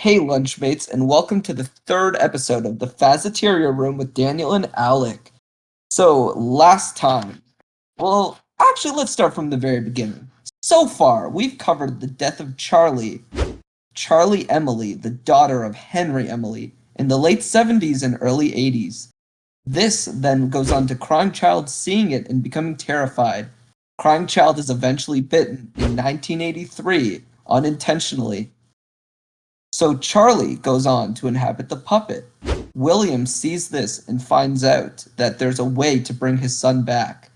Hey, Lunchmates, and welcome to the third episode of the Faz-eteria Room with Daniel and Alec. So, last time, actually, let's start from the very beginning. So far, we've covered the death of Charlie Emily, the daughter of Henry Emily, in the late 70s and early 80s. This then goes on to Crying Child seeing it and becoming terrified. Crying Child is eventually bitten in 1983, unintentionally. So Charlie goes on to inhabit the puppet. William sees this and finds out that there's a way to bring his son back.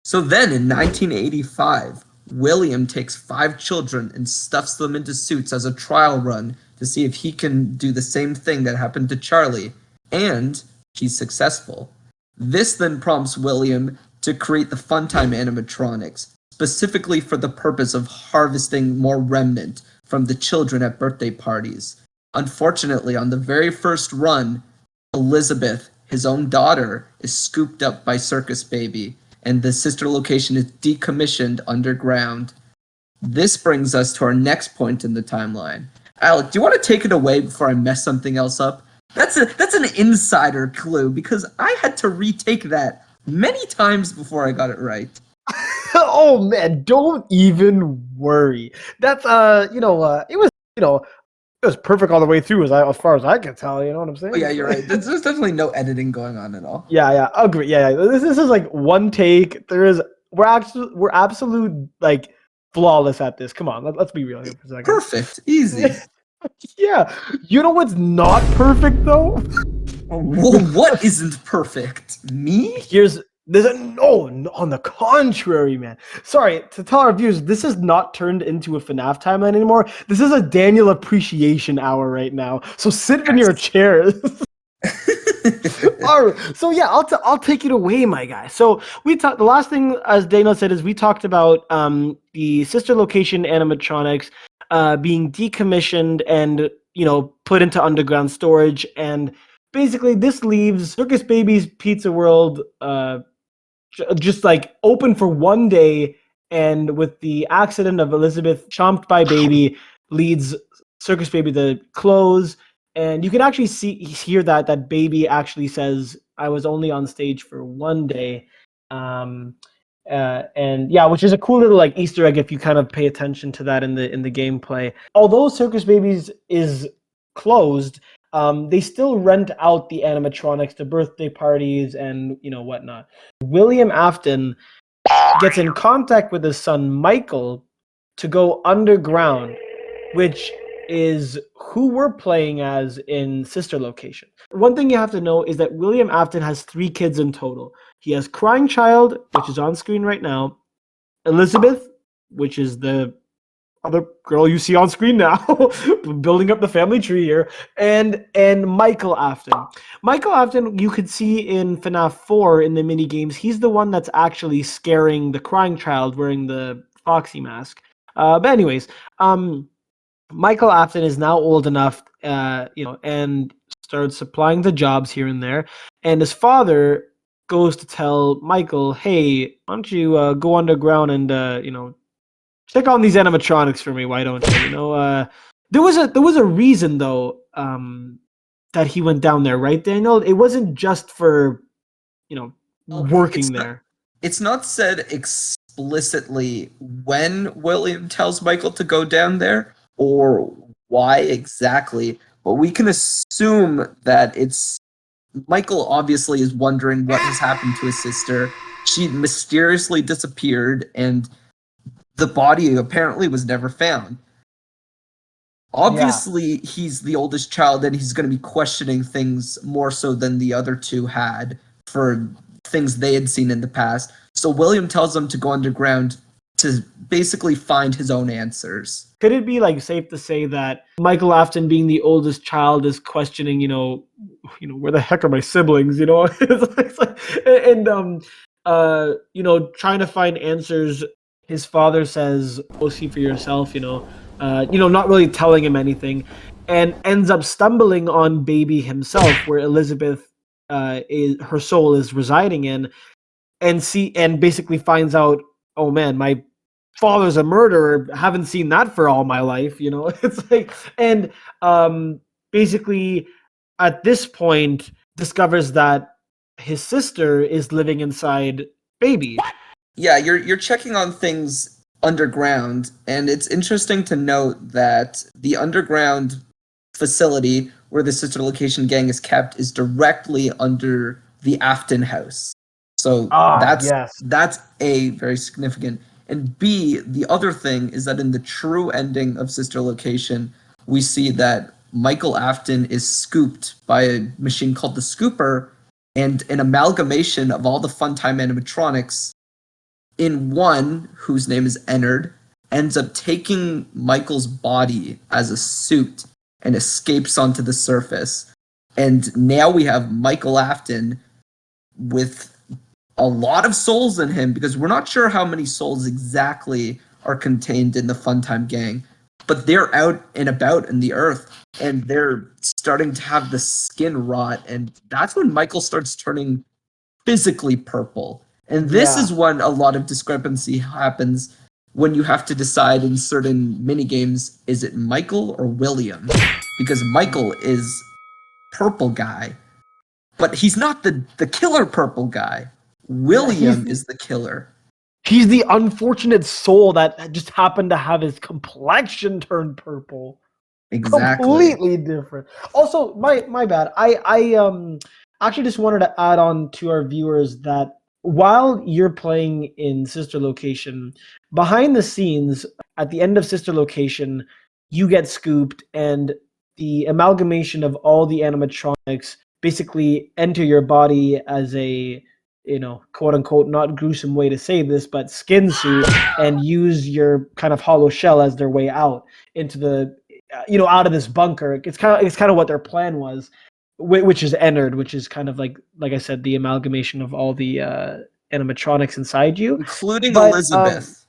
So then in 1985, William takes 5 children and stuffs them into suits as a trial run to see if he can do the same thing that happened to Charlie. And he's successful. This then prompts William to create the Funtime animatronics, specifically for the purpose of harvesting more remnant from the children at birthday parties. Unfortunately, on the very first run, Elizabeth, his own daughter, is scooped up by Circus Baby, and the sister location is decommissioned underground. This brings us to our next point in the timeline. Alec, do you want to take it away before I mess something else up? That's an insider clue because I had to retake that many times before I got it right. Oh man, don't even worry. That's it was perfect all the way through as far as I can tell. You know what I'm saying? Oh, yeah, you're right. There's definitely no editing going on at all. Yeah, agree. Yeah. This is like one take. We're absolute like flawless at this. Come on, let's be real here for a second. Perfect, easy. Yeah, you know what's not perfect though? Well, what isn't perfect? Me? On the contrary, man. Sorry, to tell our viewers, this is not turned into a FNAF timeline anymore. This is a Daniel appreciation hour right now. So sit in your chairs. All right. So yeah, I'll take it away, my guy. So the last thing, as Daniel said, is we talked about the sister location animatronics being decommissioned and put into underground storage, and basically this leaves Circus Baby's Pizza World just like open for one day, and with the accident of Elizabeth chomped by Baby leads Circus Baby to close. And you can actually hear that Baby actually says, "I was only on stage for one day," and yeah, which is a cool little like Easter egg if you kind of pay attention to that in the gameplay. Although Circus Babies is closed, they still rent out the animatronics to birthday parties and whatnot. William Afton gets in contact with his son Michael to go underground, which is who we're playing as in Sister Location. One thing you have to know is that William Afton has 3 kids in total. He has Crying Child, which is on screen right now, Elizabeth, which is the other girl you see on screen now, building up the family tree here, and Michael Afton. Michael Afton, you could see in FNAF 4 in the mini games. He's the one that's actually scaring the Crying Child wearing the Foxy mask. But anyways, Michael Afton is now old enough, and starts supplying the jobs here and there. And his father goes to tell Michael, "Hey, why don't you go underground and check on these animatronics for me? Why don't you? There was a reason though that he went down there, right, Daniel? It wasn't just for working there. It's not said explicitly when William tells Michael to go down there or why exactly, but we can assume that it's Michael obviously is wondering what has happened to his sister. She mysteriously disappeared, and the body apparently was never found. Obviously, he's the oldest child, and he's going to be questioning things more so than the other two had for things they had seen in the past. So William tells them to go underground to basically find his own answers. Could it be like safe to say that Michael Afton, being the oldest child, is questioning, where the heck are my siblings, it's like, and trying to find answers. His father says, "Go see for yourself," not really telling him anything, and ends up stumbling on Baby himself, where Elizabeth her soul is residing in, and basically finds out, oh man, my father's a murderer. Haven't seen that for all my life, you know. It's like, and basically at this point discovers that his sister is living inside baby. Yeah, you're checking on things underground, and it's interesting to note that the underground facility where the sister location gang is kept is directly under the Afton house. So Ah, that's yes. that's A, very significant. And B, the other thing is that in the true ending of Sister Location, we see that Michael Afton is scooped by a machine called the Scooper, and an amalgamation of all the Funtime animatronics in one, whose name is Ennard, ends up taking Michael's body as a suit and escapes onto the surface. And now we have Michael Afton with a lot of souls in him, because we're not sure how many souls exactly are contained in the Funtime gang, but they're out and about in the earth, and they're starting to have the skin rot, and that's when Michael starts turning physically purple. And this Yeah. is when a lot of discrepancy happens, when you have to decide in certain mini games, is it Michael or William? Because Michael is purple guy, but he's not the killer purple guy. Yeah, William is the killer. he's the unfortunate soul that just happened to have his complexion turn purple. Exactly. Completely different. Also, my bad. I actually just wanted to add on to our viewers that while you're playing in Sister Location, behind the scenes at the end of Sister Location, you get scooped and the amalgamation of all the animatronics basically enter your body as a, you know, quote unquote, not gruesome way to say this, but skin suit, and use your kind of hollow shell as their way out into the, you know, out of this bunker. It's kind of what their plan was, which is Ennard, which is kind of like I said, the amalgamation of all the animatronics inside you. Including But Elizabeth.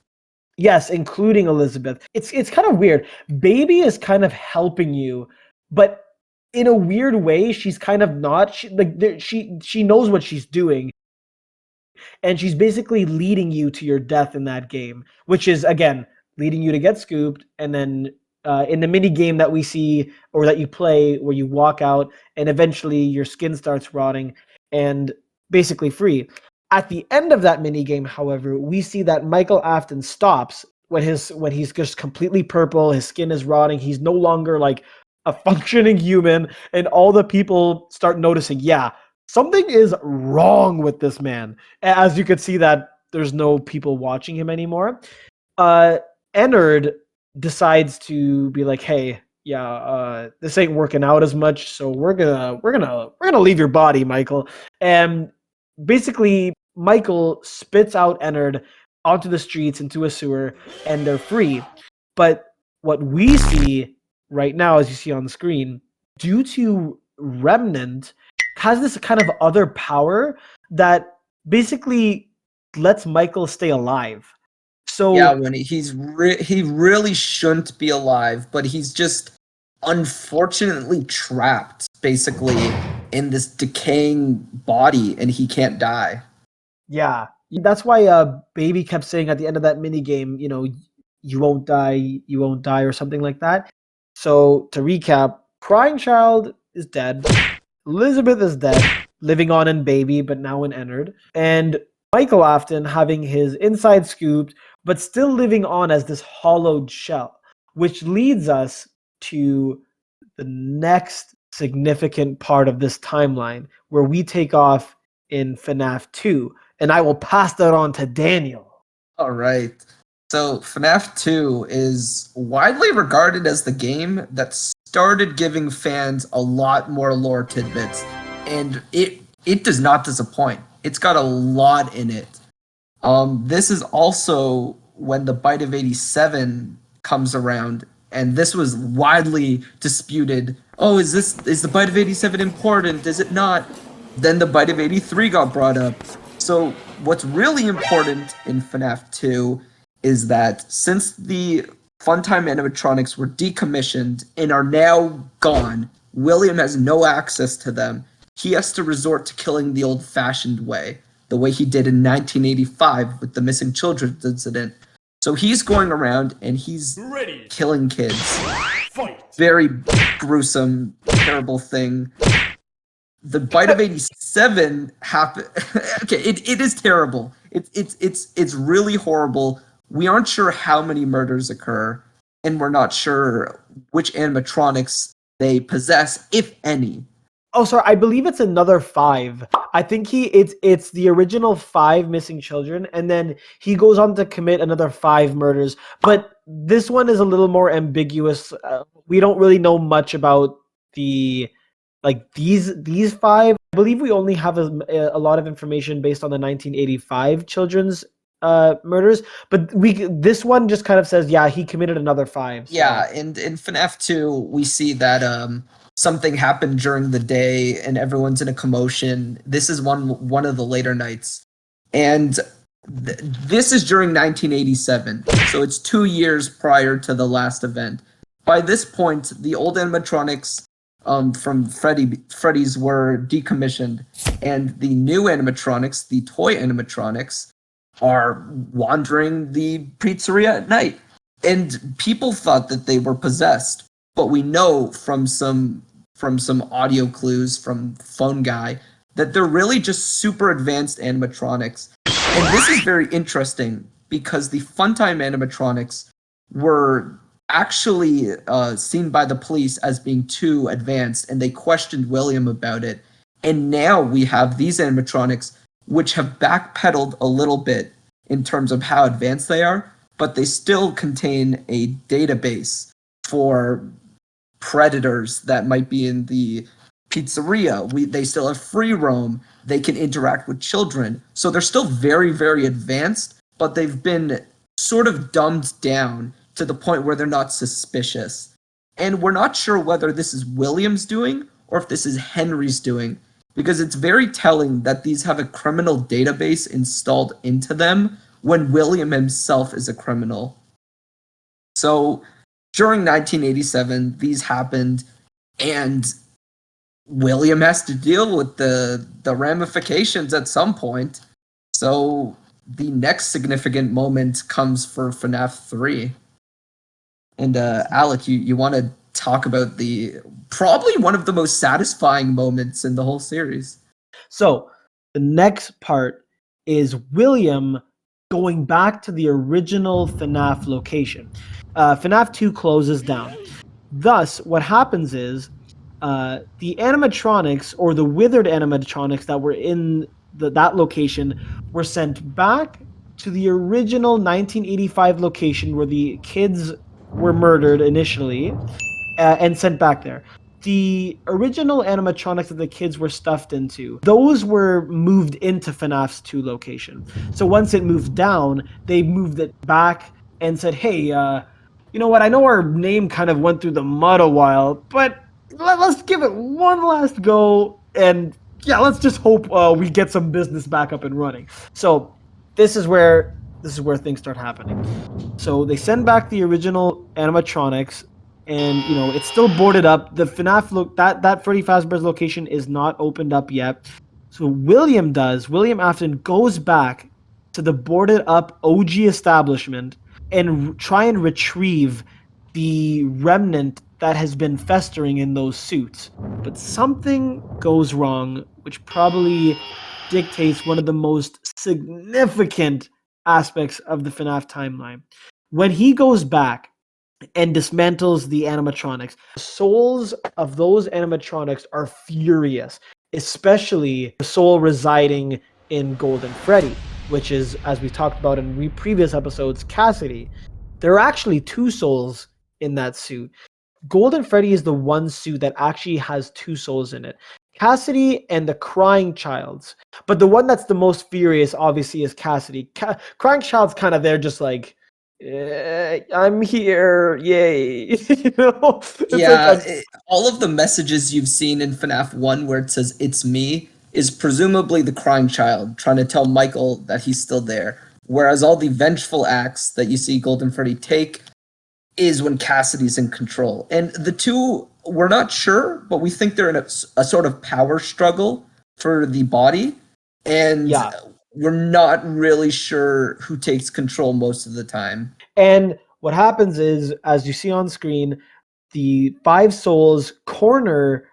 yes, including Elizabeth. It's kind of weird. Baby is kind of helping you, but in a weird way, she's kind of not. She knows what she's doing, and she's basically leading you to your death in that game, which is again leading you to get scooped, and then in the mini game that we see or that you play, where you walk out and eventually your skin starts rotting and basically free. At the end of that mini game, however, we see that Michael Afton stops when he's just completely purple, his skin is rotting, he's no longer like a functioning human, and all the people start noticing, yeah, something is wrong with this man. As you could see that there's no people watching him anymore. Uh, Ennard decides to be like, "Hey, yeah, this ain't working out as much, so we're gonna leave your body, Michael." And basically, Michael spits out Ennard onto the streets into a sewer, and they're free. But what we see right now, as you see on the screen, due to Remnant, has this kind of other power that basically lets Michael stay alive. Yeah, So when he really shouldn't be alive, but he's just unfortunately trapped basically in this decaying body, and he can't die. yeah, that's why Baby kept saying at the end of that mini game, you know, you won't die, or something like that. So to recap, Crying Child is dead. Elizabeth is dead, living on in Baby, but now in Ennard. And Michael Afton having his inside scooped, but still living on as this hollowed shell, which leads us to the next significant part of this timeline, where we take off in FNAF 2. And I will pass that on to Daniel. All right. So FNAF 2 is widely regarded as the game that started giving fans a lot more lore tidbits, and it does not disappoint. It's got a lot in it. This is also when the Bite of 87 comes around, and this was widely disputed. Oh, is the Bite of 87 important? Is it not? Then the Bite of 83 got brought up. So what's really important in FNAF 2 is that since the Funtime animatronics were decommissioned and are now gone, William has no access to them. He has to resort to killing the old-fashioned way, the way he did in 1985 with the missing children incident. So he's going around and he's Ready. killing kids. Fight. Very gruesome, terrible thing. The bite of 87 happened. Okay, it is terrible. It's really horrible. We aren't sure how many murders occur, and we're not sure which animatronics they possess, if any. Oh, sorry. I believe it's another 5. I think it's the original 5 missing children, and then he goes on to commit another 5 murders. But this one is a little more ambiguous. We don't really know much about the these 5. I believe we only have a lot of information based on the 1985 children's murders. But this one just kind of says, yeah, he committed another 5. So. Yeah, and in FNAF 2, we see that something happened during the day and everyone's in a commotion. This is one of the later nights. And this is during 1987, so it's 2 years prior to the last event. By this point, the old animatronics from Freddy's were decommissioned, and the new animatronics, the toy animatronics, are wandering the pizzeria at night. And people thought that they were possessed, but we know from some audio clues from Phone Guy that they're really just super advanced animatronics. And this is very interesting because the Funtime animatronics were actually seen by the police as being too advanced, and they questioned William about it. And now we have these animatronics, which have backpedaled a little bit in terms of how advanced they are, but they still contain a database for predators that might be in the pizzeria. They still have free roam. They can interact with children. So they're still very, very advanced, but they've been sort of dumbed down to the point where they're not suspicious. And we're not sure whether this is William's doing or if this is Henry's doing, because it's very telling that these have a criminal database installed into them when William himself is a criminal. So during 1987, these happened, and William has to deal with the ramifications at some point. So the next significant moment comes for FNAF 3. And Alec, you want to talk about the probably one of the most satisfying moments in the whole series. So the next part is William going back to the original FNAF location. FNAF 2 closes down. Thus, what happens is the animatronics, or the withered animatronics that were in that location, were sent back to the original 1985 location where the kids were murdered initially, and sent back there. The original animatronics that the kids were stuffed into, those were moved into FNAF's 2 location. So once it moved down, they moved it back and said, hey, you know what, I know our name kind of went through the mud a while, but let's give it one last go, and yeah, let's just hope we get some business back up and running. So this is where things start happening. So they send back the original animatronics, and it's still boarded up. The FNAF that Freddy Fazbear's location is not opened up yet. So William Afton goes back to the boarded up OG establishment and try and retrieve the remnant that has been festering in those suits. But something goes wrong, which probably dictates one of the most significant aspects of the FNAF timeline. When he goes back and dismantles the animatronics, the souls of those animatronics are furious, especially the soul residing in Golden Freddy, which is, as we talked about in previous episodes, Cassidy. There are actually 2 souls in that suit. Golden Freddy is the one suit that actually has 2 souls in it. Cassidy and the Crying Child's. But the one that's the most furious, obviously, is Cassidy. Crying Child's kind of there just like, I'm here, yay. All of the messages you've seen in FNAF 1 where it says, it's me, is presumably the Crying Child trying to tell Michael that he's still there. Whereas all the vengeful acts that you see Golden Freddy take is when Cassidy's in control. And the 2, we're not sure, but we think they're in a sort of power struggle for the body. And we're not really sure who takes control most of the time. And what happens is, as you see on screen, the five souls corner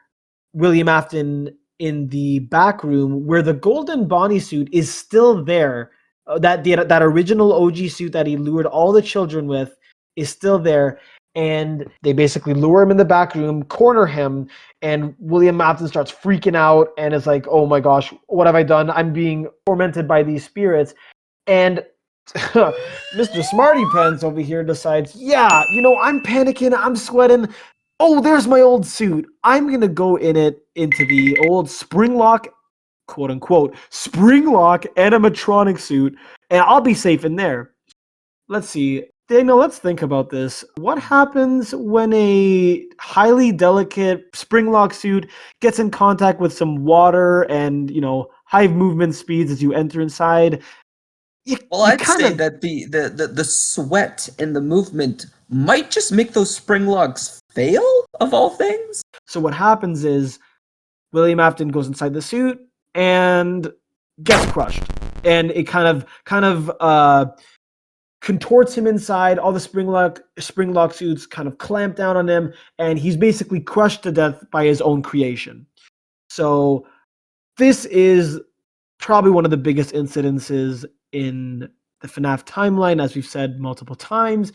William Afton in the back room where the golden Bonnie suit is still there. That original OG suit that he lured all the children with is still there. And they basically lure him in the back room, corner him, and William Afton starts freaking out and is like, oh my gosh, what have I done? I'm being tormented by these spirits. And Mr. Smarty Pants over here decides, yeah, I'm panicking, I'm sweating. Oh, there's my old suit. I'm going to go into the old Springlock, quote unquote, Springlock animatronic suit, and I'll be safe in there. Let's see. Daniel, let's think about this. What happens when a highly delicate Springlock suit gets in contact with some water and, high movement speeds as you enter inside? Well, You I'd kind say of that the sweat and the movement might just make those spring logs fail, of all things. So what happens is William Afton goes inside the suit and gets crushed, and it kind of contorts him inside. All the springlock suits kind of clamp down on him, and he's basically crushed to death by his own creation. So this is probably one of the biggest incidences in the FNAF timeline, as we've said multiple times,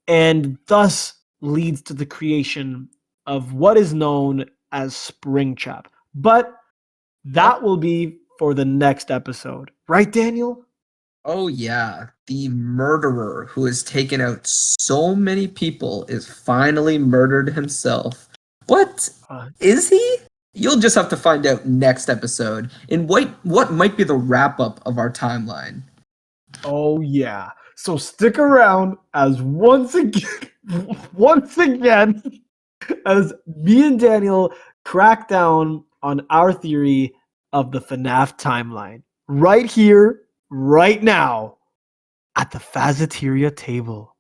and thus leads to the creation of what is known as Springtrap. But that will be for the next episode. Right, Daniel? Oh yeah, the murderer who has taken out so many people is finally murdered himself. What Uh, is he? You'll just have to find out next episode in what might be the wrap up of our timeline. oh, yeah. So stick around as once again, as me and Daniel crack down on our theory of the FNAF timeline. Right here, right now, at the Faz-eteria table.